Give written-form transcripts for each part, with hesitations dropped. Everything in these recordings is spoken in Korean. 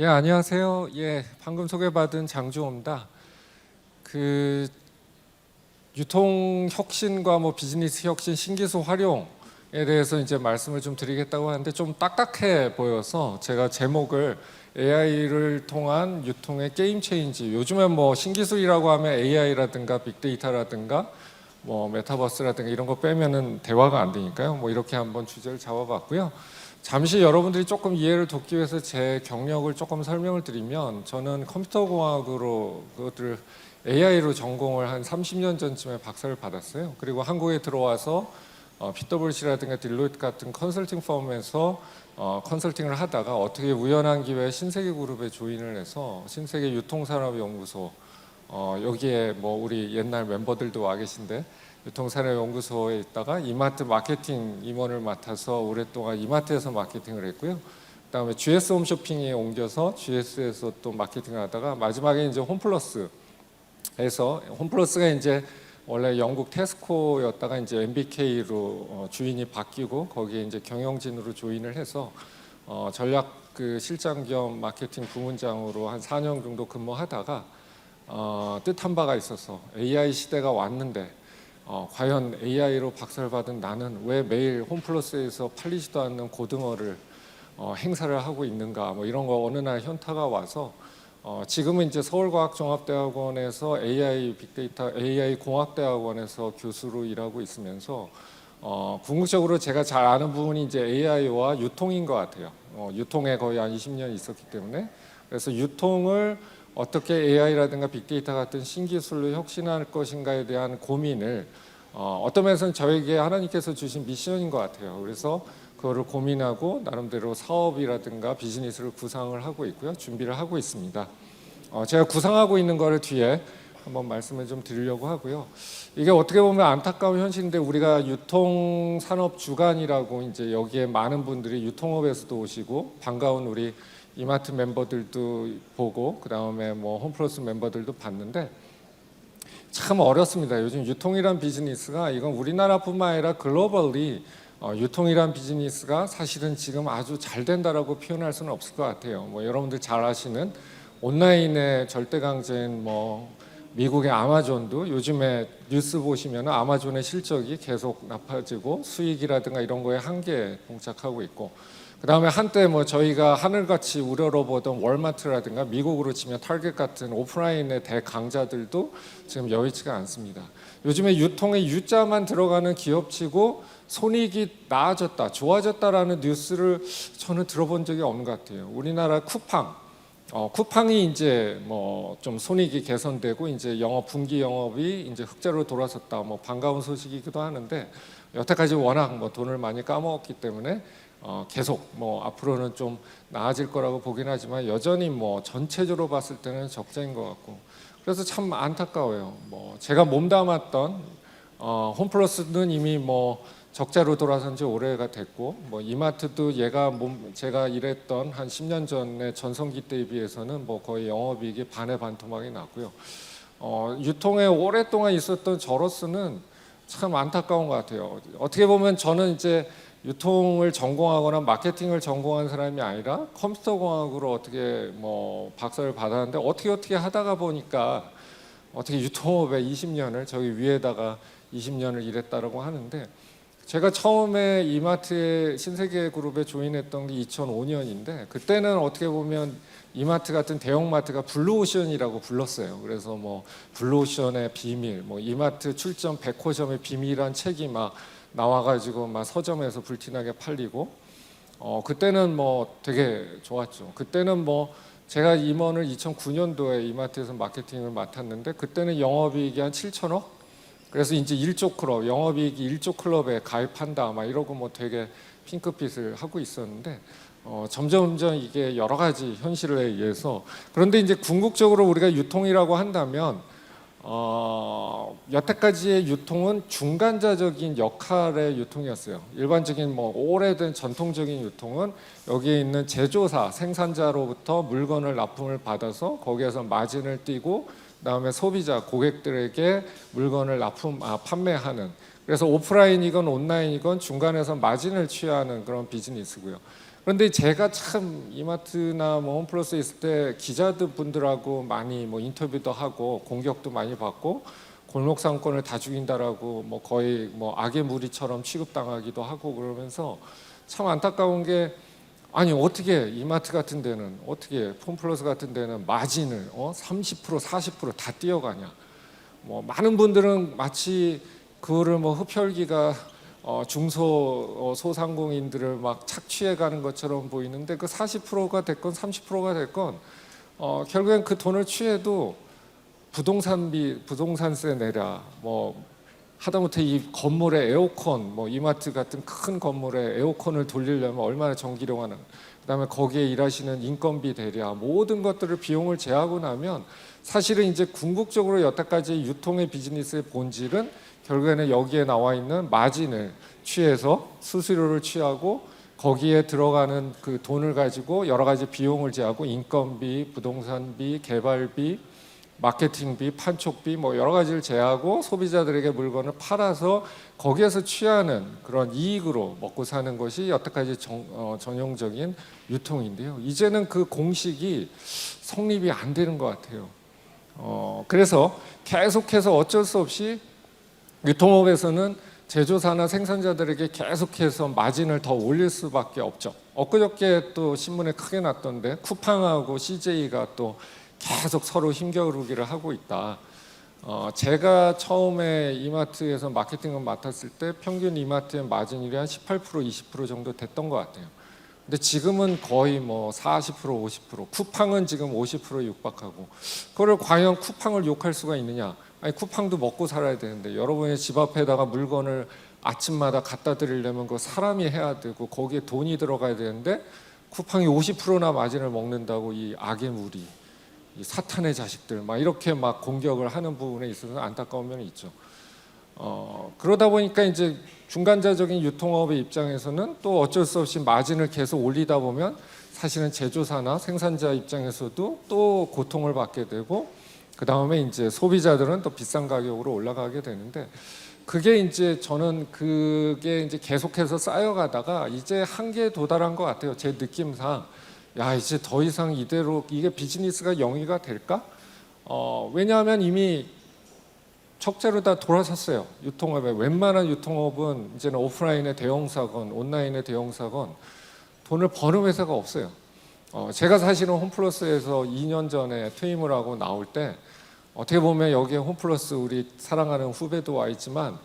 예, 안녕하세요. 예, 방금 소개받은 장주호입니다. 그 유통 혁신과 뭐 비즈니스 혁신, 신기술 활용에 대해서 이제 말씀을 좀 드리겠다고 하는데 좀 딱딱해 보여서 제가 제목을 AI를 통한 유통의 게임 체인지. 요즘에 뭐 신기술이라고 하면 AI라든가 빅데이터라든가 뭐 메타버스라든가 이런 거 빼면은 대화가 안 되니까요. 뭐 이렇게 한번 주제를 잡아봤고요. 잠시 여러분들이 조금 이해를 돕기 위해서 제 경력을 조금 설명을 드리면, 저는 컴퓨터공학으로 그것들 AI로 전공을 한 30년 전쯤에 박사를 받았어요. 그리고 한국에 들어와서 PwC라든가 딜로이트 같은 컨설팅 펌에서 컨설팅을 하다가 어떻게 우연한 기회에 신세계 그룹에 조인을 해서 신세계 유통산업연구소, 여기에 뭐 우리 옛날 멤버들도 와 계신데 유통산업연구소에 있다가 이마트 마케팅 임원을 맡아서 오랫동안 이마트에서 마케팅을 했고요. 그다음에 GS 홈쇼핑에 옮겨서 GS에서 또 마케팅을 하다가 마지막에 이제 홈플러스에서, 홈플러스가 이제 원래 영국 테스코였다가 이제 MBK로 주인이 바뀌고 거기에 이제 경영진으로 조인을 해서 전략 그 실장 겸 마케팅 부문장으로 한 4년 정도 근무하다가 뜻한 바가 있어서 AI 시대가 왔는데 과연 AI로 박사를 받은 나는 왜 매일 홈플러스에서 팔리지도 않는 고등어를 행사를 하고 있는가, 뭐 이런 거 어느 날 현타가 와서 지금은 이제 서울과학종합대학원에서 AI 빅데이터 AI 공학대학원에서 교수로 일하고 있으면서 궁극적으로 제가 잘 아는 부분이 이제 AI와 유통인 것 같아요. 유통에 거의 한 20년 있었기 때문에. 그래서 유통을 어떻게 AI라든가 빅데이터 같은 신기술로 혁신할 것인가에 대한 고민을 어떤 면에서는 저에게 하나님께서 주신 미션인 것 같아요. 그래서 그거를 고민하고 나름대로 사업이라든가 비즈니스를 구상을 하고 있고요. 준비를 하고 있습니다. 제가 구상하고 있는 거를 뒤에 한번 말씀을 좀 드리려고 하고요. 이게 어떻게 보면 안타까운 현실인데, 우리가 유통산업 주간이라고 이제 여기에 많은 분들이 유통업에서도 오시고 반가운 우리 이마트 멤버들도 보고 그다음에 뭐 홈플러스 멤버들도 봤는데 참 어렵습니다. 요즘 유통이란 비즈니스가, 이건 우리나라뿐만 아니라 글로벌리 유통이란 비즈니스가 사실은 지금 아주 잘 된다라고 표현할 수는 없을 것 같아요. 뭐 여러분들 잘 아시는 온라인의 절대 강자인 뭐 미국의 아마존도 요즘에 뉴스 보시면 아마존의 실적이 계속 나빠지고 수익이라든가 이런 거에 한계에 봉착하고 있고, 그 다음에 한때 뭐 저희가 하늘같이 우러러 보던 월마트라든가 미국으로 치면 타겟 같은 오프라인의 대강자들도 지금 여의치가 않습니다. 요즘에 유통에 U자만 들어가는 기업치고 손익이 나아졌다, 좋아졌다라는 뉴스를 저는 들어본 적이 없는 것 같아요. 우리나라 쿠팡이 이제 뭐 좀 손익이 개선되고 이제 분기 영업이 이제 흑자로 돌아섰다, 뭐 반가운 소식이기도 하는데, 여태까지 워낙 뭐 돈을 많이 까먹었기 때문에 계속 뭐 앞으로는 좀 나아질 거라고 보긴 하지만 여전히 뭐 전체적으로 봤을 때는 적자인 것 같고, 그래서 참 안타까워요. 뭐 제가 몸담았던 홈플러스는 이미 뭐 적자로 돌아선 지 오래가 됐고, 뭐 이마트도 제가 일했던 한 10년 전에 전성기 때에 비해서는 뭐 거의 영업이익이 반의 반토막이 났고요. 유통에 오랫동안 있었던 저로서는 참 안타까운 것 같아요. 어떻게 보면 저는 이제 유통을 전공하거나 마케팅을 전공한 사람이 아니라 컴퓨터공학으로 어떻게 뭐 박사를 받았는데 어떻게 하다가 보니까 어떻게 유통업에 20년을, 저기 위에다가 20년을 일했다라고 하는데, 제가 처음에 이마트의 신세계 그룹에 조인했던 게 2005년인데 그때는 어떻게 보면 이마트 같은 대형마트가 블루오션이라고 불렀어요. 그래서 뭐 블루오션의 비밀, 뭐 이마트 출점 100호점의 비밀이란 책이 막 나와가지고 막 서점에서 불티나게 팔리고, 그때는 뭐 되게 좋았죠. 그때는 뭐 제가 임원을 2009년도에 이마트에서 마케팅을 맡았는데 그때는 영업이익이 한 7천억. 그래서 이제 1조 클럽, 영업이익이 1조 클럽에 가입한다 막 이러고 뭐 되게 핑크빛을 하고 있었는데 점점 이게 여러 가지 현실에 의해서, 그런데 이제 궁극적으로 우리가 유통이라고 한다면 여태까지의 유통은 중간자적인 역할의 유통이었어요. 일반적인 뭐 오래된 전통적인 유통은 여기에 있는 제조사, 생산자로부터 물건을 납품을 받아서 거기에서 마진을 띄고 그다음에 소비자, 고객들에게 물건을 판매하는, 그래서 오프라인이건 온라인이건 중간에서 마진을 취하는 그런 비즈니스고요. 그런데 제가 참 이마트나 뭐 홈플러스에 있을 때 기자들 분들하고 많이 뭐 인터뷰도 하고 공격도 많이 받고 골목 상권을 다 죽인다라고 뭐 거의 뭐 악의 무리처럼 취급당하기도 하고 그러면서 참 안타까운 게 아니 어떻게 이마트 같은 데는 어떻게 홈플러스 같은 데는 마진을 30% 40%다 뛰어가냐. 뭐 많은 분들은 마치 그거를 뭐 흡혈귀가 소상공인들을 막 착취해가는 것처럼 보이는데 그 40%가 됐건 30%가 됐건 결국엔 그 돈을 취해도 부동산비, 부동산세 내라, 뭐 하다못해 이 건물에 에어컨, 뭐 이마트 같은 큰 건물에 에어컨을 돌리려면 얼마나 전기료가 나는, 그다음에 거기에 일하시는 인건비 대랴 모든 것들을 비용을 제하고 나면 사실은 이제 궁극적으로 여태까지 유통의 비즈니스의 본질은 결국에는 여기에 나와 있는 마진을 취해서 수수료를 취하고 거기에 들어가는 그 돈을 가지고 여러 가지 비용을 제하고 인건비, 부동산비, 개발비, 마케팅비, 판촉비 뭐 여러 가지를 제하고 소비자들에게 물건을 팔아서 거기에서 취하는 그런 이익으로 먹고 사는 것이 여태까지 전형적인 유통인데요. 이제는 그 공식이 성립이 안 되는 것 같아요. 그래서 계속해서 어쩔 수 없이 유통업에서는 제조사나 생산자들에게 계속해서 마진을 더 올릴 수밖에 없죠. 엊그저께 또 신문에 크게 났던데 쿠팡하고 CJ가 또 계속 서로 힘겨루기를 하고 있다. 제가 처음에 이마트에서 마케팅을 맡았을 때 평균 이마트의 마진율이 한 18% 20% 정도 됐던 것 같아요. 근데 지금은 거의 뭐 40% 50%, 쿠팡은 지금 50% 육박하고, 그거를 과연 쿠팡을 욕할 수가 있느냐? 아니 쿠팡도 먹고 살아야 되는데 여러분의 집 앞에다가 물건을 아침마다 갖다 드리려면 그 사람이 해야 되고 거기에 돈이 들어가야 되는데 쿠팡이 50%나 마진을 먹는다고 이 악의 무리, 이 사탄의 자식들 막 이렇게 막 공격을 하는 부분에 있어서 안타까운 면이 있죠. 그러다 보니까 이제 중간자적인 유통업의 입장에서는 또 어쩔 수 없이 마진을 계속 올리다 보면 사실은 제조사나 생산자 입장에서도 또 고통을 받게 되고 그 다음에 이제 소비자들은 또 비싼 가격으로 올라가게 되는데 그게 이제 저는 그게 이제 계속해서 쌓여가다가 이제 한계에 도달한 것 같아요. 제 느낌상. 야 이제 더 이상 이대로 이게 비즈니스가 영위가 될까? 왜냐하면 이미 적재로 다 돌아섰어요. 유통업에 웬만한 유통업은 이제는 오프라인의 대형사건, 온라인의 대형사건 돈을 버는 회사가 없어요. 제가 사실은 홈플러스에서 2년 전에 퇴임을 하고 나올 때 어떻게 보면 여기에 홈플러스 우리 사랑하는 후배도 와 있지만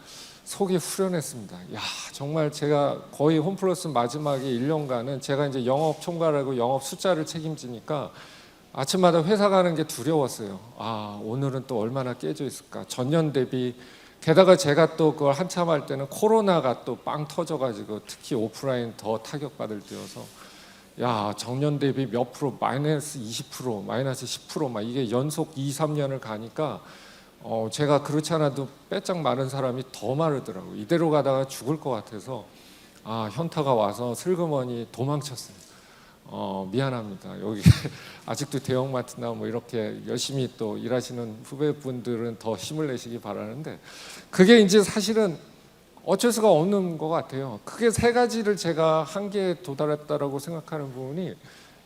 속이 후련했습니다. 야 정말 제가 거의 홈플러스 마지막에 1년간은 제가 이제 영업 총괄하고 영업 숫자를 책임지니까 아침마다 회사 가는 게 두려웠어요. 아 오늘은 또 얼마나 깨져 있을까. 전년 대비 게다가 제가 또 그걸 한참 할 때는 코로나가 또 빵 터져가지고 특히 오프라인 더 타격받을 때여서 야 전년 대비 몇 프로 마이너스 20% 마이너스 10%막 이게 연속 2, 3년을 가니까 제가 그렇지 않아도 빼짝 마른 사람이 더 마르더라고요. 이대로 가다가 죽을 것 같아서 현타가 와서 슬그머니 도망쳤어요. 미안합니다. 여기 아직도 대형마트나 뭐 이렇게 열심히 또 일하시는 후배분들은 더 힘을 내시기 바라는데 그게 이제 사실은 어쩔 수가 없는 것 같아요. 크게 세 가지를 제가 한계에 도달했다라고 생각하는 부분이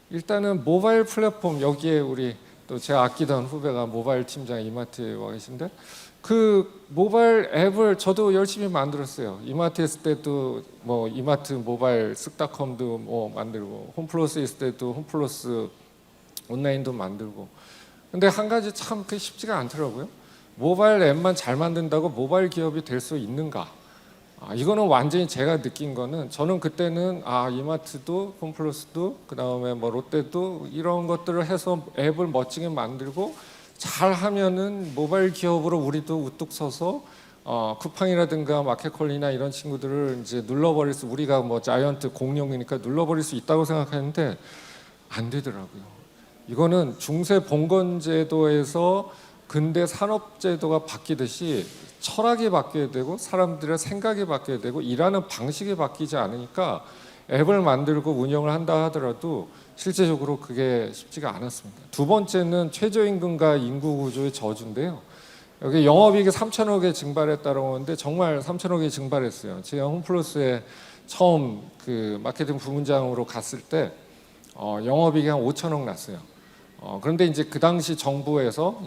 일단은 모바일 플랫폼 여기에 우리 또 제가 아끼던 후배가 모바일 팀장 이마트에 와 계신데 그 모바일 앱을 저도 열심히 만들었어요. 이마트 있을 때도 뭐 이마트 모바일 쓱닷컴도 뭐 만들고 홈플러스 있을 때도 홈플러스 온라인도 만들고 근데 한 가지 참 그게 쉽지가 않더라고요. 모바일 앱만 잘 만든다고 모바일 기업이 될 수 있는가? 이거는 완전히 제가 느낀 거는 저는 그때는 이마트도 홈플러스도 그 다음에 뭐 롯데도 이런 것들을 해서 앱을 멋지게 만들고 잘 하면은 모바일 기업으로 우리도 우뚝 서서 쿠팡이라든가 마켓컬리나 이런 친구들을 이제 눌러버릴 수 우리가 뭐 자이언트 공룡이니까 눌러버릴 수 있다고 생각했는데 안 되더라고요. 이거는 중세 봉건제도에서 근대 산업제도가 바뀌듯이 철학이 바뀌어야 되고 사람들의 생각이 바뀌어야 되고 일하는 방식이 바뀌지 않으니까 앱을 만들고 운영을 한다 하더라도 실제적으로 그게 쉽지가 않았습니다. 두 번째는 최저임금과 인구구조의 저주인데요. 여기 영업이익이 3천억에 증발했다고 하는데 정말 3천억이 증발했어요. 제가 홈플러스에 처음 그 마케팅 부문장으로 갔을 때 영업이익이 한 5천억 났어요. 그런데 이제 그 당시 정부에서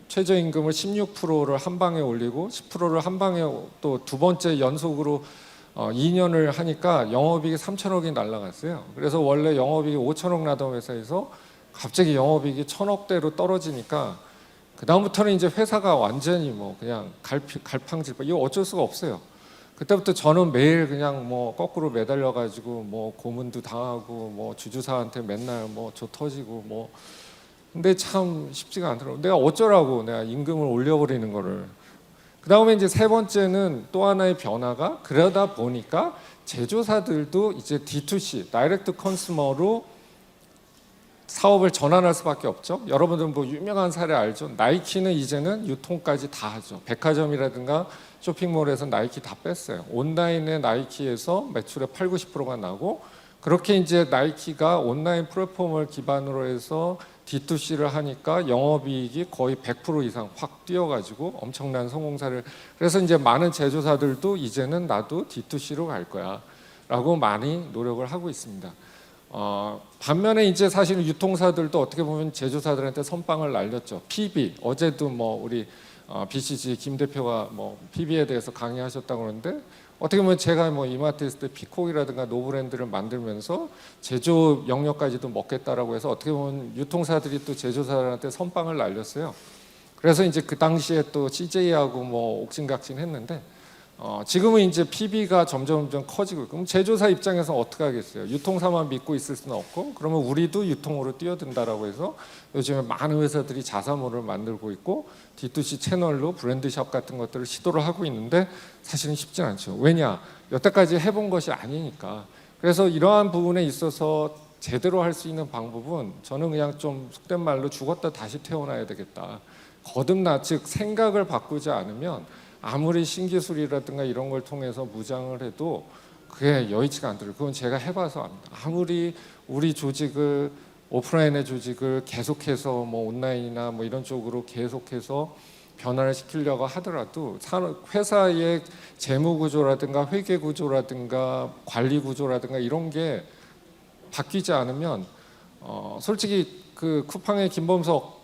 최저임금을 16%를 한 방에 올리고 10%를 한 방에 또 두 번째 연속으로 2년을 하니까 영업이익이 3천억이 날라갔어요. 그래서 원래 영업이익이 5천억 나던 회사에서 갑자기 영업이익이 1,000억대로 떨어지니까 그 다음부터는 이제 회사가 완전히 뭐 그냥 갈팡질팡. 이거 어쩔 수가 없어요. 그때부터 저는 매일 그냥 뭐 거꾸로 매달려 가지고 뭐 고문도 당하고 뭐 주주사한테 맨날 뭐 조 터지고 뭐. 근데 참 쉽지가 않더라고. 내가 어쩌라고 내가 임금을 올려버리는 거를. 그 다음에 이제 세 번째는 또 하나의 변화가, 그러다 보니까 제조사들도 이제 D2C, 다이렉트 컨슈머로 사업을 전환할 수밖에 없죠. 여러분들 뭐 유명한 사례 알죠? 나이키는 이제는 유통까지 다 하죠. 백화점이라든가 쇼핑몰에서 나이키 다 뺐어요. 온라인에 나이키에서 매출의 8, 90%가 나고, 그렇게 이제 나이키가 온라인 플랫폼을 기반으로 해서 D2C를 하니까 영업이익이 거의 100% 이상 확 뛰어가지고 엄청난 성공사를. 그래서 이제 많은 제조사들도 이제는 나도 D2C로 갈 거야 라고 많이 노력을 하고 있습니다. 반면에 이제 사실은 유통사들도 어떻게 보면 제조사들한테 선빵을 날렸죠. PB, 어제도 뭐 우리 BCG 김 대표가 뭐 PB에 대해서 강의하셨다고 그러는데, 어떻게 보면 제가 뭐 이마트 했을 때 피콕이라든가 노브랜드를 만들면서 제조 영역까지도 먹겠다라고 해서 어떻게 보면 유통사들이 또 제조사들한테 선빵을 날렸어요. 그래서 이제 그 당시에 또 CJ하고 뭐 옥신각신했는데, 지금은 이제 PB가 점점 커지고, 그럼 제조사 입장에서 어떻게 하겠어요? 유통사만 믿고 있을 수는 없고, 그러면 우리도 유통으로 뛰어든다라고 해서 요즘에 많은 회사들이 자사몰을 만들고 있고 D2C 채널로 브랜드샵 같은 것들을 시도를 하고 있는데 사실은 쉽진 않죠. 왜냐? 여태까지 해본 것이 아니니까. 그래서 이러한 부분에 있어서 제대로 할 수 있는 방법은, 저는 그냥 좀 속된 말로 죽었다 다시 태어나야 되겠다. 거듭나, 즉 생각을 바꾸지 않으면 아무리 신기술이라든가 이런 걸 통해서 무장을 해도 그게 여의치가 않더라고요. 그건 제가 해봐서 압니다. 아무리 우리 조직을, 오프라인의 조직을 계속해서 뭐 온라인이나 뭐 이런 쪽으로 계속해서 변화를 시키려고 하더라도 회사의 재무 구조라든가 회계 구조라든가 관리 구조라든가 이런 게 바뀌지 않으면 솔직히 그 쿠팡의 김범석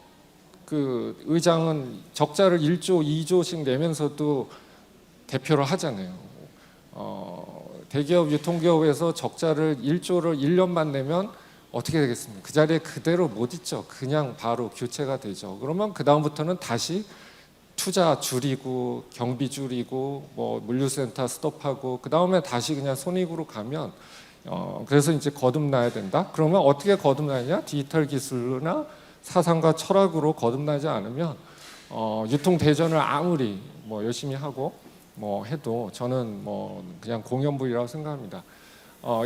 그 의장은 적자를 1조, 2조씩 내면서도 대표를 하잖아요. 대기업, 유통기업에서 적자를 1조를 1년만 내면 어떻게 되겠습니까? 그 자리에 그대로 못 있죠. 그냥 바로 교체가 되죠. 그러면 그 다음부터는 다시 투자 줄이고 경비 줄이고 뭐 물류센터 스톱하고 그 다음에 다시 그냥 손익으로 가면 그래서 이제 거듭나야 된다. 그러면 어떻게 거듭나냐? 디지털 기술이나 사상과 철학으로 거듭나지 않으면 유통 대전을 아무리 뭐 열심히 하고 뭐 해도 저는 뭐 그냥 공연불이라고 생각합니다.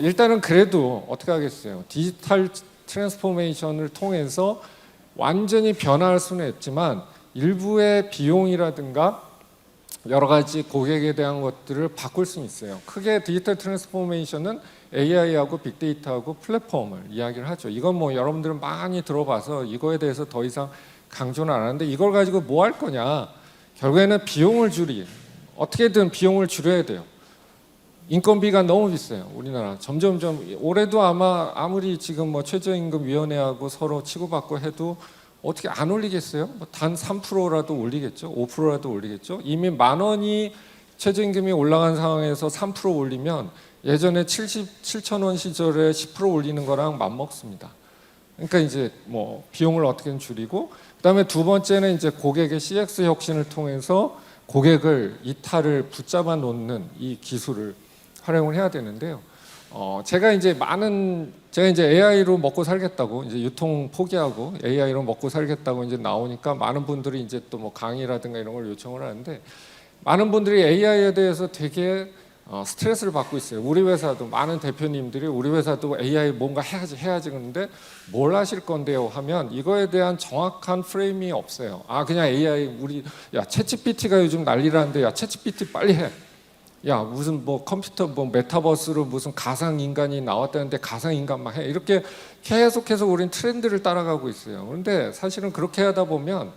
일단은 그래도 어떻게 하겠어요? 디지털 트랜스포메이션을 통해서 완전히 변화할 수는 있지만 일부의 비용이라든가 여러 가지 고객에 대한 것들을 바꿀 수는 있어요. 크게 디지털 트랜스포메이션은 AI하고 빅데이터하고 플랫폼을 이야기를 하죠. 이건 뭐 여러분들은 많이 들어봐서 이거에 대해서 더 이상 강조는 안 하는데, 이걸 가지고 뭐 할 거냐? 결국에는 비용을 어떻게든 비용을 줄여야 돼요. 인건비가 너무 비싸요. 우리나라 점점점. 올해도 아마 아무리 지금 뭐 최저임금위원회하고 서로 치고받고 해도 어떻게 안 올리겠어요? 뭐 단 3%라도 올리겠죠. 5%라도 올리겠죠. 이미 10,000원이 최저임금이 올라간 상황에서 3% 올리면 예전에 77,000원 시절에 10% 올리는 거랑 맞먹습니다. 그러니까 이제 뭐 비용을 어떻게든 줄이고, 그다음에 두 번째는 이제 고객의 CX 혁신을 통해서 고객을 이탈을 붙잡아 놓는 이 기술을 활용을 해야 되는데요. 제가 이제 AI로 먹고 살겠다고 이제 유통 포기하고 AI로 먹고 살겠다고 이제 나오니까 많은 분들이 이제 또 뭐 강의라든가 이런 걸 요청을 하는데, 많은 분들이 AI에 대해서 되게 스트레스를 받고 있어요. 우리 회사도 많은 대표님들이 우리 회사도 AI 뭔가 해야지 그러는데 뭘 하실 건데요 하면 이거에 대한 정확한 프레임이 없어요. 그냥 AI 야 챗GPT가 요즘 난리라는데 야 챗GPT 빨리 해. 야 무슨 뭐 컴퓨터 뭐 메타버스로 무슨 가상 인간이 나왔다는데 가상 인간만 해. 이렇게 계속해서 우린 트렌드를 따라가고 있어요. 그런데 사실은 그렇게 하다 보면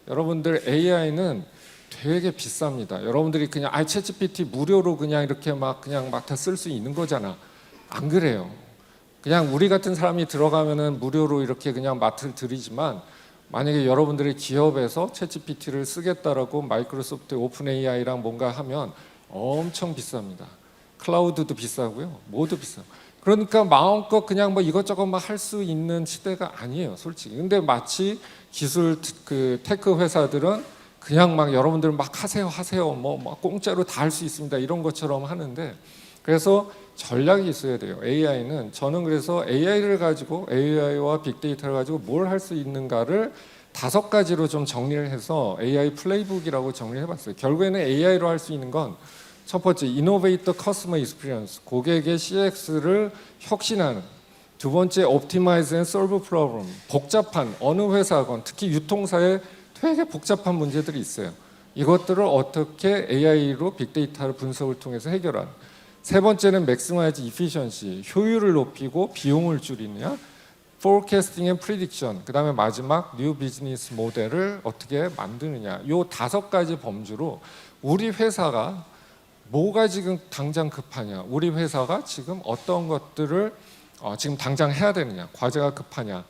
여러분들 AI는 되게 비쌉니다. 여러분들이 그냥 챗GPT 무료로 그냥 이렇게 막 다 쓸 수 있는 거잖아. 안 그래요. 그냥 우리 같은 사람이 들어가면은 무료로 이렇게 그냥 맡을 드리지만 만약에 여러분들이 기업에서 챗GPT를 쓰겠다라고 마이크로소프트 오픈 AI랑 뭔가 하면 엄청 비쌉니다. 클라우드도 비싸고요. 모두 비싸. 그러니까 마음껏 그냥 뭐 이것저것 막 할 수 있는 시대가 아니에요, 솔직히. 근데 마치 기술 그 테크 회사들은 그냥 막 여러분들 막 하세요 뭐 막 공짜로 다 할 수 있습니다 이런 것처럼 하는데, 그래서 전략이 있어야 돼요. AI는 저는 그래서 AI를 가지고 AI와 빅데이터를 가지고 뭘 할 수 있는가를 5가지로 좀 정리를 해서 AI 플레이북이라고 정리를 해봤어요. 결국에는 AI로 할 수 있는 건 첫 번째, 이노베이터 커스터머 익스피리언스, 고객의 CX를 혁신하는. 두 번째, 옵티마이즈 앤 솔브 프로블럼, 복잡한 어느 회사건 특히 유통사에 되게 복잡한 문제들이 있어요. 이것들을 어떻게 AI로 빅데이터를 분석을 통해서 해결하는. 세 번째는 맥시마이즈 이피션시, 효율을 높이고 비용을 줄이느냐. 포캐스팅 앤 프리딕션, 그 다음에 마지막 뉴 비즈니스 모델을 어떻게 만드느냐. 요 5가지 범주로 우리 회사가 뭐가 지금 당장 급하냐, 우리 회사가 지금 어떤 것들을 지금 당장 해야 되느냐, 과제가 급하냐.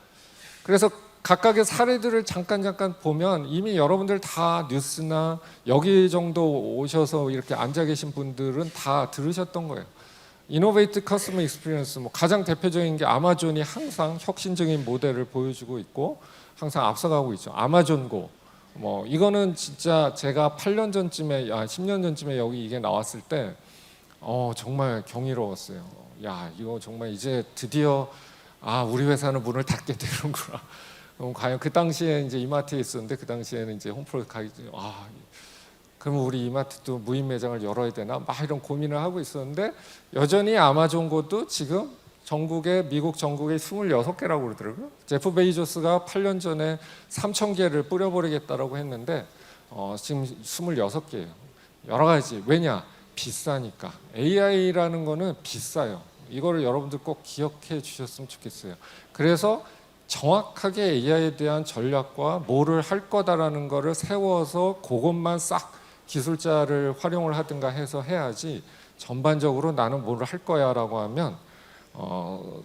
그래서 각각의 사례들을 잠깐 보면 이미 여러분들 다 뉴스나 여기 정도 오셔서 이렇게 앉아 계신 분들은 다 들으셨던 거예요. 이노베이트 커스터머 익스피리언스, 뭐 가장 대표적인 게 아마존이 항상 혁신적인 모델을 보여주고 있고 항상 앞서가고 있죠. 아마존고. 뭐 이거는 진짜 제가 8년 전쯤에 10년 전쯤에 여기 이게 나왔을 때 정말 경이로웠어요. 야, 이거 정말 이제 드디어 우리 회사는 문을 닫게 되는구나. 과연 그 당시에 이제 이마트에 있었는데 그 당시에는 이제 홈프로 가기 그러면 우리 이마트도 무인 매장을 열어야 되나 막 이런 고민을 하고 있었는데, 여전히 아마존고도 지금 미국 전국에 26개라고 그러더라고요. 제프 베이조스가 8년 전에 3,000개를 뿌려버리겠다라고 했는데 지금 26개예요. 여러 가지. 왜냐? 비싸니까. AI라는 거는 비싸요. 이거를 여러분들 꼭 기억해 주셨으면 좋겠어요. 그래서 정확하게 AI에 대한 전략과 뭐를 할 거다라는 거를 세워서 그것만 싹 기술자를 활용을 하든가 해서 해야지, 전반적으로 나는 뭐를 할 거야라고 하면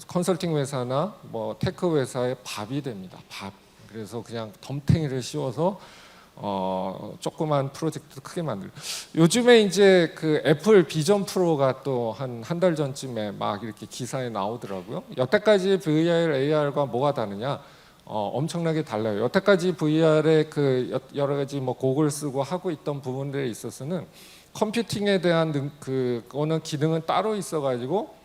컨설팅 회사나 뭐 테크 회사의 밥이 됩니다. 밥. 그래서 그냥 덤탱이를 씌워서 조그만 프로젝트 크게 만들고. 요즘에 이제 그 애플 비전 프로가 또 한 달 전쯤에 막 이렇게 기사에 나오더라고요. 여태까지 VR, AR과 뭐가 다르냐? 엄청나게 달라요. 여태까지 VR의 그 여러 가지 뭐 고글 쓰고 하고 있던 부분들에 있어서는 컴퓨팅에 대한 그거는 기능은 따로 있어가지고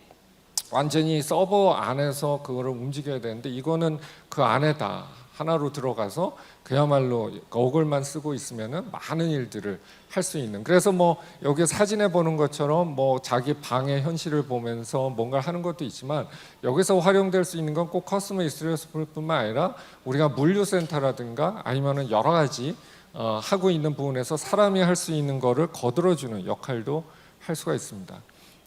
완전히 서버 안에서 그거를 움직여야 되는데, 이거는 그 안에다 하나로 들어가서 그야말로 고글만 쓰고 있으면은 많은 일들을 할 수 있는. 그래서 뭐 여기 사진에 보는 것처럼 뭐 자기 방의 현실을 보면서 뭔가를 하는 것도 있지만, 여기서 활용될 수 있는 건 꼭 커스터머 익스피리언스뿐만 아니라 우리가 물류센터라든가 아니면은 여러 가지 하고 있는 부분에서 사람이 할 수 있는 거를 거들어주는 역할도 할 수가 있습니다.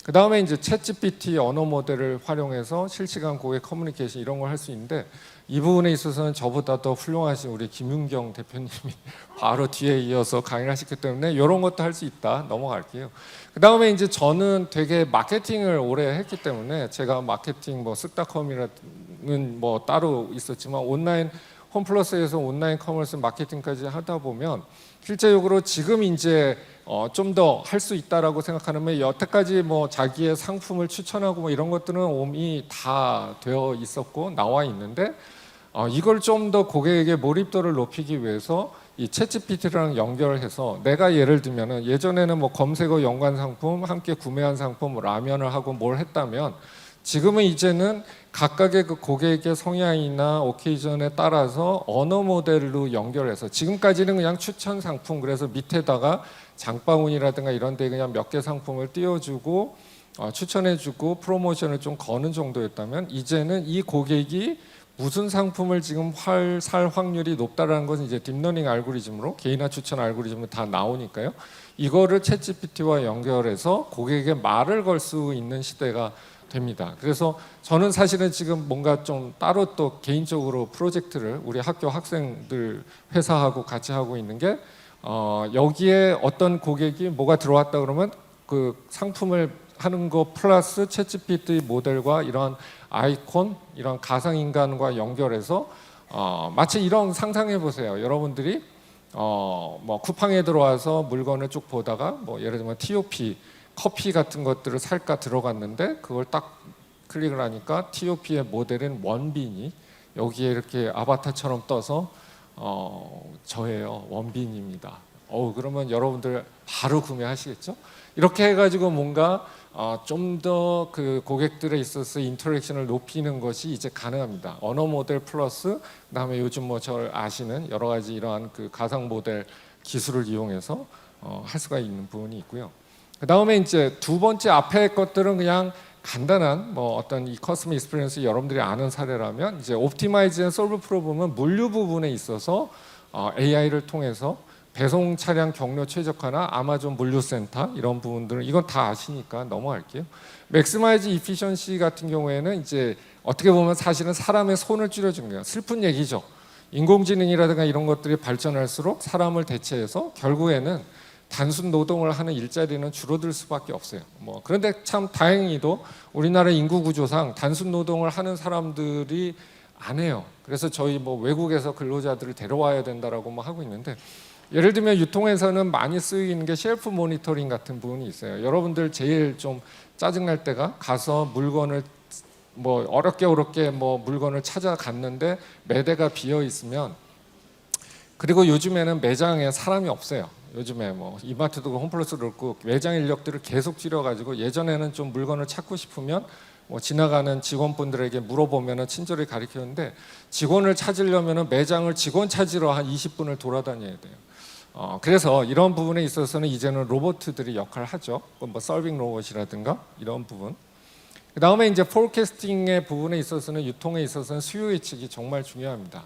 그 다음에 이제 챗GPT 언어 모델을 활용해서 실시간 고객 커뮤니케이션 이런 걸 할 수 있는데, 이 부분에 있어서는 저보다 더 훌륭하신 우리 김윤경 대표님이 바로 뒤에 이어서 강의를 하셨기 때문에 이런 것도 할 수 있다. 넘어갈게요. 그 다음에 이제 저는 되게 마케팅을 오래 했기 때문에 제가 마케팅 뭐 쓱닷컴이라는 뭐 따로 있었지만 온라인 홈플러스에서 온라인 커머스 마케팅까지 하다 보면 실제적으로 지금 이제 좀 더 할 수 있다라고 생각하는, 여태까지 뭐 자기의 상품을 추천하고 뭐 이런 것들은 이미 다 되어 있었고 나와 있는데, 이걸 좀 더 고객에게 몰입도를 높이기 위해서 이 챗GPT랑 연결을 해서, 내가 예를 들면은 예전에는 뭐 검색어 연관 상품, 함께 구매한 상품, 라면을 하고 뭘 했다면, 지금은 이제는 각각의 그 고객의 성향이나 오케이전에 따라서 언어 모델로 연결해서, 지금까지는 그냥 추천 상품, 그래서 밑에다가 장바구니라든가 이런 데 그냥 몇 개 상품을 띄워주고 추천해주고 프로모션을 좀 거는 정도였다면, 이제는 이 고객이 무슨 상품을 지금 살 확률이 높다라는 것은 이제 딥러닝 알고리즘으로, 개인화 추천 알고리즘으로 다 나오니까요. 이거를 챗GPT와 연결해서 고객에게 말을 걸 수 있는 시대가 됩니다. 그래서 저는 사실은 지금 뭔가 좀 따로 또 개인적으로 프로젝트를 우리 학교 학생들 회사하고 같이 하고 있는 게, 여기에 어떤 고객이 뭐가 들어왔다 그러면 그 상품을 하는 거 플러스 챗GPT 모델과 이런 아이콘, 이런 가상인간과 연결해서 마치 이런 상상해 보세요. 여러분들이 뭐 쿠팡에 들어와서 물건을 쭉 보다가 뭐 예를 들면 TOP 커피 같은 것들을 살까 들어갔는데 그걸 딱 클릭을 하니까 TOP의 모델인 원빈이 여기에 이렇게 아바타처럼 떠서 저예요. 원빈입니다. 그러면 여러분들 바로 구매하시겠죠? 이렇게 해가지고 뭔가 좀 더 그 고객들에 있어서 인터랙션을 높이는 것이 이제 가능합니다. 언어 모델 플러스 그다음에 요즘 뭐 저 아시는 여러 가지 이러한 그 가상 모델 기술을 이용해서 할 수가 있는 부분이 있고요. 그다음에 이제 두 번째 앞에 것들은 그냥 간단한 뭐 어떤 이 커스텀 익스피리언스 여러분들이 아는 사례라면 이제 옵티마이즈 앤 솔브 프로브는 물류 부분에 있어서 AI를 통해서 배송 차량 경로 최적화나 아마존 물류센터 이런 부분들은 이건 다 아시니까 넘어갈게요. 맥시마이즈 이피션시 같은 경우에는 이제 어떻게 보면 사실은 사람의 손을 줄여준 거예요. 슬픈 얘기죠. 인공지능이라든가 이런 것들이 발전할수록 사람을 대체해서 결국에는 단순 노동을 하는 일자리는 줄어들 수밖에 없어요. 뭐 그런데 참 다행히도 우리나라 인구 구조상 단순 노동을 하는 사람들이 안 해요. 그래서 저희 뭐 외국에서 근로자들을 데려와야 된다라고 뭐 하고 있는데 예를 들면 유통에서는 많이 쓰이는 게 셀프 모니터링 같은 부분이 있어요. 여러분들 제일 좀 짜증날 때가 가서 물건을 뭐 어렵게 뭐 물건을 찾아갔는데 매대가 비어 있으면 그리고 요즘에는 매장에 사람이 없어요. 요즘에 뭐 이마트도 그렇고 홈플러스도 그렇고 매장 인력들을 계속 줄여가지고 예전에는 좀 물건을 찾고 싶으면 뭐 지나가는 직원분들에게 물어보면은 친절히 가르쳤는데 직원을 찾으려면은 매장을 직원 찾으러 한 20분을 돌아다녀야 돼요. 그래서 이런 부분에 있어서는 이제는 로봇들이 역할을 하죠. 뭐 서빙 로봇이라든가 이런 부분. 그 다음에 이제 포캐스팅의 부분에 있어서는 유통에 있어서는 수요 예측이 정말 중요합니다.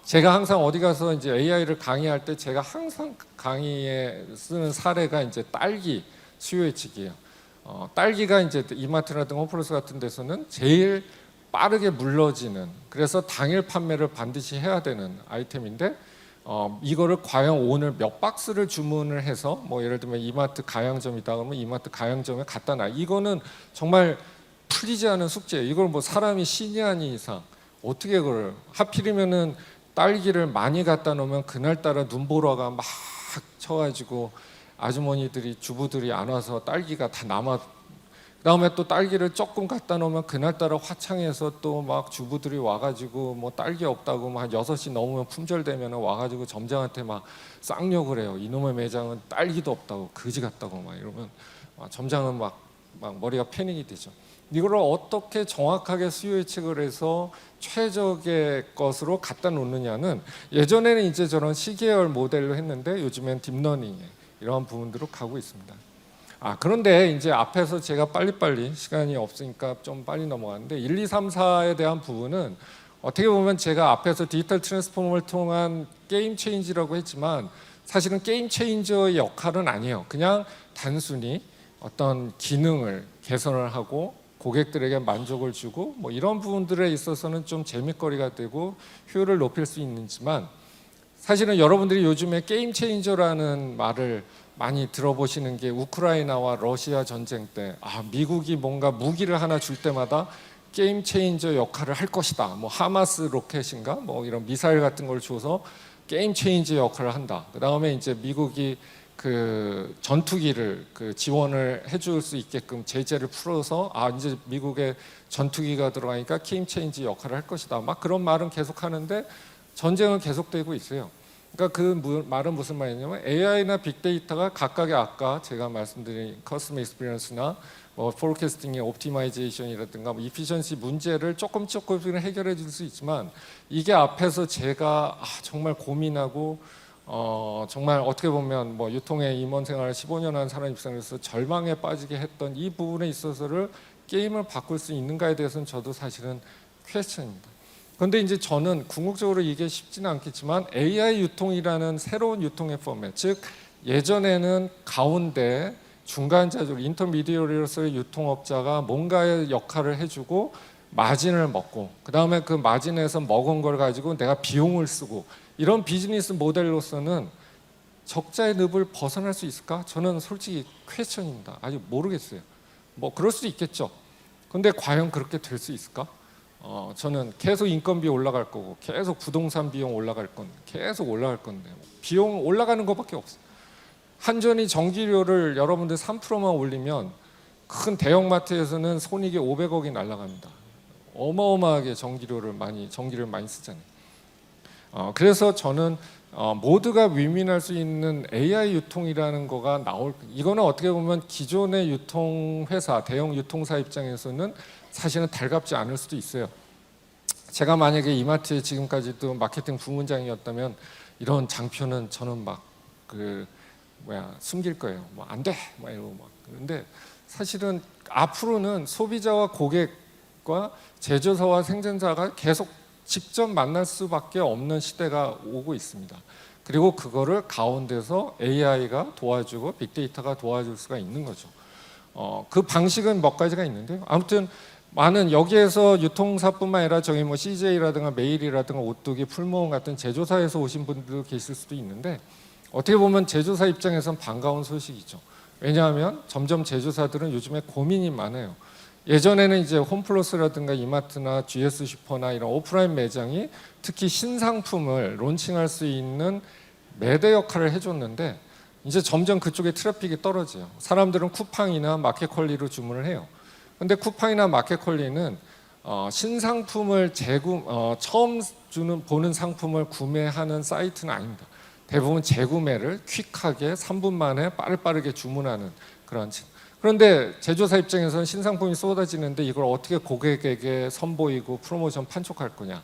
제가 항상 어디 가서 이제 AI를 강의할 때 제가 항상 강의에 쓰는 사례가 이제 딸기 수요 예측이에요. 딸기가 이제 이마트라든가 홈플러스 같은 데서는 제일 빠르게 물러지는 그래서 당일 판매를 반드시 해야 되는 아이템인데 이거를 과연 오늘 몇 박스를 주문을 해서 뭐 예를 들면 이마트 가양점이다 그러면 이마트 가양점에 갖다 놔 이거는 정말 풀리지 않은 숙제예요. 이걸 뭐 사람이 신이 아닌 이상 어떻게 그걸 하필이면은 딸기를 많이 갖다 놓으면 그날따라 눈보라가 막 쳐가지고 아주머니들이 주부들이 안 와서 딸기가 다 남아 그다음에 또 딸기를 조금 갖다 놓으면 그날따라 화창해서 또 막 주부들이 와가지고 뭐 딸기 없다고 막 6시 넘으면 품절되면 와가지고 점장한테 막 쌍욕을 해요. 이놈의 매장은 딸기도 없다고 거지 같다고 막 이러면 점장은 막 머리가 패닉이 되죠. 이걸 어떻게 정확하게 수요 예측을 해서 최적의 것으로 갖다 놓느냐는 예전에는 이제 저런 시계열 모델로 했는데 요즘엔 딥러닝에 이러한 부분들로 가고 있습니다. 그런데 이제 앞에서 제가 빨리빨리 시간이 없으니까 좀 빨리 넘어가는데 1, 2, 3, 4에 대한 부분은 어떻게 보면 제가 앞에서 디지털 트랜스포머를 통한 게임 체인지라고 했지만 사실은 게임 체인저의 역할은 아니에요. 그냥 단순히 어떤 기능을 개선을 하고 고객들에게 만족을 주고 뭐 이런 부분들에 있어서는 좀 재미거리가 되고 효율을 높일 수 있지만 사실은 여러분들이 요즘에 게임 체인저라는 말을 많이 들어보시는 게 우크라이나와 러시아 전쟁 때 미국이 뭔가 무기를 하나 줄 때마다 게임 체인저 역할을 할 것이다. 뭐 하마스 로켓인가 뭐 이런 미사일 같은 걸 줘서 게임 체인저 역할을 한다. 그다음에 이제 미국이 그 전투기를 그 지원을 해줄 수 있게끔 제재를 풀어서 이제 미국의 전투기가 들어가니까 게임 체인저 역할을 할 것이다. 막 그런 말은 계속 하는데 전쟁은 계속되고 있어요. 그러니까 그 말은 무슨 말이냐면 AI나 빅데이터가 각각의 아까 제가 말씀드린 커스텀 익스피리언스나 뭐 포캐스팅의 옵티마이제이션이라든가 뭐 이피션시 문제를 조금씩은 해결해 줄 수 있지만 이게 앞에서 제가 정말 고민하고 정말 어떻게 보면 뭐 유통의 임원 생활을 15년 한 사람 입장에서 절망에 빠지게 했던 이 부분에 있어서를 게임을 바꿀 수 있는가에 대해서는 저도 사실은 퀘스천입니다. 그런데 이제 저는 궁극적으로 이게 쉽지는 않겠지만 AI 유통이라는 새로운 유통의 포맷, 즉 예전에는 가운데 중간자적 인터미디어리로서의 유통업자가 뭔가의 역할을 해주고 마진을 먹고 그 다음에 그 마진에서 먹은 걸 가지고 내가 비용을 쓰고 이런 비즈니스 모델로서는 적자의 늪을 벗어날 수 있을까? 저는 솔직히 퀘스천입니다. 아직 모르겠어요. 뭐 그럴 수도 있겠죠. 근데 과연 그렇게 될 수 있을까? 저는 계속 인건비 올라갈 거고 계속 부동산 비용 올라갈 건 계속 올라갈 건데 비용 올라가는 것밖에 없어요. 한전이 전기료를 여러분들 3%만 올리면 큰 대형마트에서는 손익이 500억이 날아갑니다. 어마어마하게 전기를 많이 쓰잖아요. 그래서 저는 모두가 윈윈할 수 있는 AI 유통이라는 거가 이거는 어떻게 보면 기존의 유통회사, 대형 유통사 입장에서는 사실은 달갑지 않을 수도 있어요. 제가 만약에 이마트에 지금까지도 마케팅 부문장이었다면 이런 장표는 저는 숨길 거예요. 뭐 안 돼, 이러고 막. 그런데 사실은 앞으로는 소비자와 고객과 제조사와 생산자가 계속 직접 만날 수밖에 없는 시대가 오고 있습니다. 그리고 그거를 가운데서 AI가 도와주고 빅데이터가 도와줄 수가 있는 거죠. 그 방식은 몇 가지가 있는데요. 아무튼 많은 여기에서 유통사뿐만 아니라 저기 뭐 CJ라든가 메일이라든가 오뚜기, 풀모음 같은 제조사에서 오신 분들도 계실 수도 있는데 어떻게 보면 제조사 입장에선 반가운 소식이죠. 왜냐하면 점점 제조사들은 요즘에 고민이 많아요. 예전에는 이제 홈플러스라든가 이마트나 GS 슈퍼나 이런 오프라인 매장이 특히 신상품을 론칭할 수 있는 매대 역할을 해줬는데 이제 점점 그쪽에 트래픽이 떨어져요. 사람들은 쿠팡이나 마켓컬리로 주문을 해요. 근데 쿠팡이나 마켓컬리는 신상품을 처음 보는 상품을 구매하는 사이트는 아닙니다. 대부분 재구매를 퀵하게 3분 만에 빠르게 주문하는 그런. 그런데 제조사 입장에서는 신상품이 쏟아지는데 이걸 어떻게 고객에게 선보이고 프로모션 판촉할 거냐?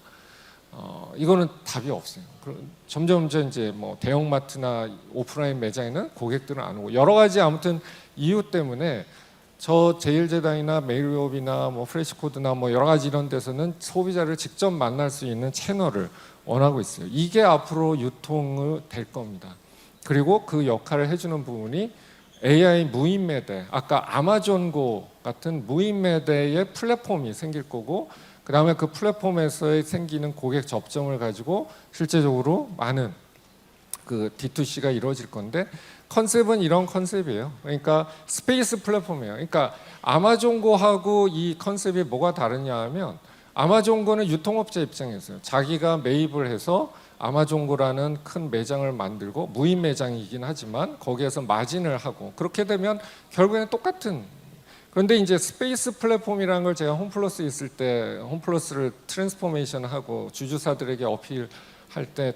이거는 답이 없어요. 점점 이제 뭐 대형마트나 오프라인 매장에는 고객들은 안 오고 여러 가지 아무튼 이유 때문에 저 제일제당이나 메일유업이나 뭐 프레시코드나 뭐 여러 가지 이런 데서는 소비자를 직접 만날 수 있는 채널을 원하고 있어요. 이게 앞으로 유통이 될 겁니다. 그리고 그 역할을 해주는 부분이 AI 무인 매대, 아까 아마존고 같은 무인 매대의 플랫폼이 생길 거고 그 다음에 그 플랫폼에서 생기는 고객 접점을 가지고 실제적으로 많은 그 D2C가 이루어질 건데 컨셉은 이런 컨셉이에요. 그러니까 스페이스 플랫폼이에요. 그러니까 아마존고하고 이 컨셉이 뭐가 다르냐 하면 아마존고는 유통업체 입장에서요. 자기가 매입을 해서 아마존고라는 큰 매장을 만들고 무인 매장이긴 하지만 거기에서 마진을 하고 그렇게 되면 결국에는 똑같은. 그런데 이제 스페이스 플랫폼이라는 걸 제가 홈플러스 있을 때 홈플러스를 트랜스포메이션하고 주주사들에게 어필할 때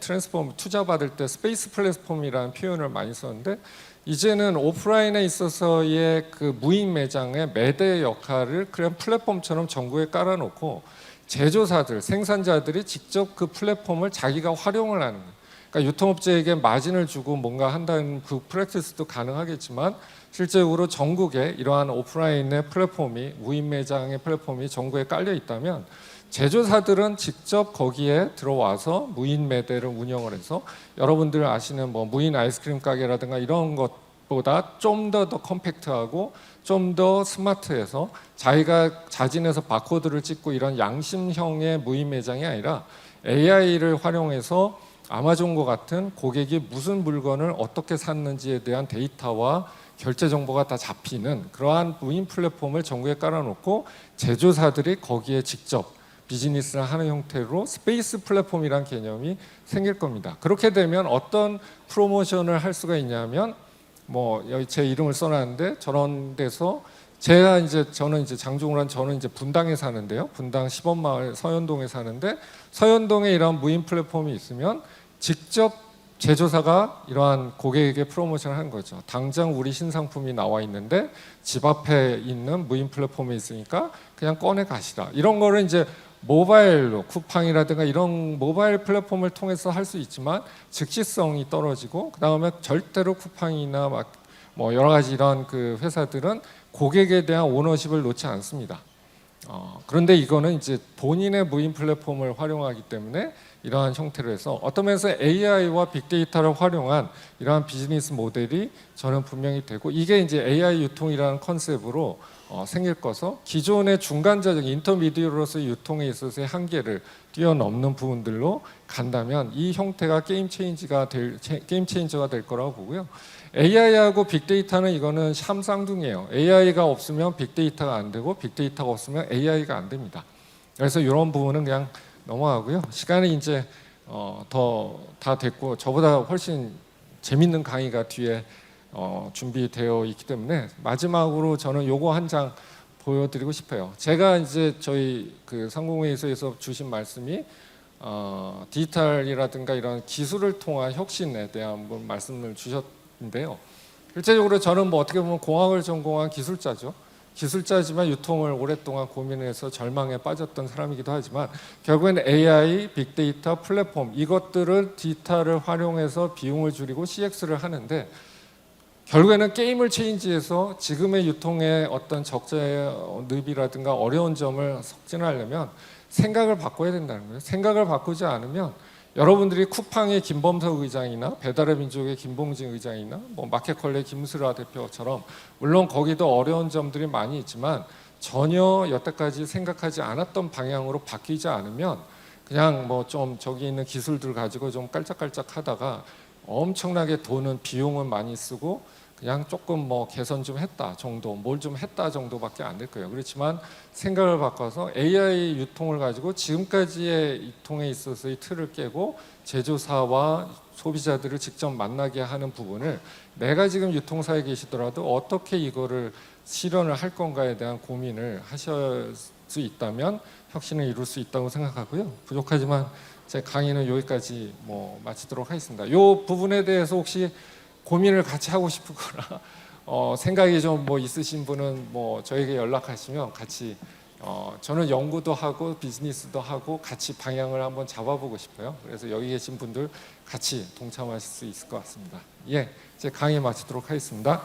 투자 받을 때 스페이스 플랫폼이라는 표현을 많이 썼는데 이제는 오프라인에 있어서의 그 무인 매장의 매대 역할을 그냥 플랫폼처럼 전국에 깔아놓고 제조사들, 생산자들이 직접 그 플랫폼을 자기가 활용을 하는 거예요. 그러니까 유통업체에게 마진을 주고 뭔가 한다는 그 프랙티스도 가능하겠지만 실제로 전국에 이러한 오프라인의 플랫폼이 무인 매장의 플랫폼이 전국에 깔려 있다면 제조사들은 직접 거기에 들어와서 무인 매대를 운영을 해서 여러분들 아시는 뭐 무인 아이스크림 가게라든가 이런 것보다 좀 더 컴팩트하고 좀 더 스마트해서 자기가 자진해서 바코드를 찍고 이런 양심형의 무인 매장이 아니라 AI를 활용해서 아마존과 같은 고객이 무슨 물건을 어떻게 샀는지에 대한 데이터와 결제 정보가 다 잡히는 그러한 무인 플랫폼을 전국에 깔아놓고 제조사들이 거기에 직접 비즈니스를 하는 형태로 스페이스 플랫폼이란 개념이 생길 겁니다. 그렇게 되면 어떤 프로모션을 할 수가 있냐면 뭐 여기 제 이름을 써놨는데 저런 데서 저는 이제 장종우란 저는 이제 분당에 사는데요. 분당 시범마을 서현동에 사는데 서현동에 이런 무인 플랫폼이 있으면 직접 제조사가 이러한 고객에게 프로모션을 하는 거죠. 당장 우리 신상품이 나와 있는데 집 앞에 있는 무인 플랫폼에 있으니까 그냥 꺼내 가시라. 이런 거를 이제 모바일로 쿠팡이라든가 이런 모바일 플랫폼을 통해서 할 수 있지만 즉시성이 떨어지고 그 다음에 절대로 쿠팡이나 뭐 여러 가지 이런 그 회사들은 고객에 대한 오너십을 놓지 않습니다. 그런데 이거는 이제 본인의 무인 플랫폼을 활용하기 때문에 이러한 형태로 해서 어떤 면에서 AI와 빅데이터를 활용한 이러한 비즈니스 모델이 저는 분명히 되고, 이게 이제 AI 유통이라는 컨셉으로 생길 거서 기존의 중간자적 인터미디어로서의 유통에 있어서의 한계를 뛰어넘는 부분들로 간다면 이 형태가 게임 체인저가 될 거라고 보고요. AI하고 빅데이터는 이거는 샴쌍둥이에요. AI가 없으면 빅데이터가 안 되고 빅데이터가 없으면 AI가 안 됩니다. 그래서 이런 부분은 그냥 넘어가고요. 시간이 이제 다 됐고 저보다 훨씬 재밌는 강의가 뒤에 준비되어 있기 때문에 마지막으로 저는 요거 한 장 보여드리고 싶어요. 제가 이제 저희 그 상공회의소에서 주신 말씀이 디지털이라든가 이런 기술을 통한 혁신에 대한 말씀을 주셨는데요. 실제적으로 저는 뭐 어떻게 보면 공학을 전공한 기술자죠. 기술자지만 유통을 오랫동안 고민해서 절망에 빠졌던 사람이기도 하지만 결국에는 AI, 빅데이터, 플랫폼 이것들을 디지털을 활용해서 비용을 줄이고 CX를 하는데 결국에는 게임을 체인지해서 지금의 유통의 어떤 적자의 늪이라든가 어려운 점을 촉진하려면 생각을 바꿔야 된다는 거예요. 생각을 바꾸지 않으면 여러분들이 쿠팡의 김범석 의장이나 배달의 민족의 김봉진 의장이나 뭐 마켓컬레의 김수라 대표처럼 물론 거기도 어려운 점들이 많이 있지만 전혀 여태까지 생각하지 않았던 방향으로 바뀌지 않으면 그냥 뭐 좀 저기 있는 기술들 가지고 좀 깔짝깔짝 하다가 엄청나게 돈은 비용은 많이 쓰고 그냥 조금 뭐 개선 좀 했다 정도, 뭘 좀 했다 정도밖에 안 될 거예요. 그렇지만 생각을 바꿔서 AI 유통을 가지고 지금까지의 유통에 있어서의 틀을 깨고 제조사와 소비자들을 직접 만나게 하는 부분을 내가 지금 유통사에 계시더라도 어떻게 이거를 실현을 할 건가에 대한 고민을 하실 수 있다면 혁신을 이룰 수 있다고 생각하고요. 부족하지만 제 강의는 여기까지 마치도록 하겠습니다. 이 부분에 대해서 혹시 고민을 같이 하고 싶거나 생각이 좀 있으신 분은 저에게 연락하시면 같이 저는 연구도 하고 비즈니스도 하고 같이 방향을 한번 잡아보고 싶어요. 그래서 여기 계신 분들 같이 동참하실 수 있을 것 같습니다. 예, 제 강의 마치도록 하겠습니다.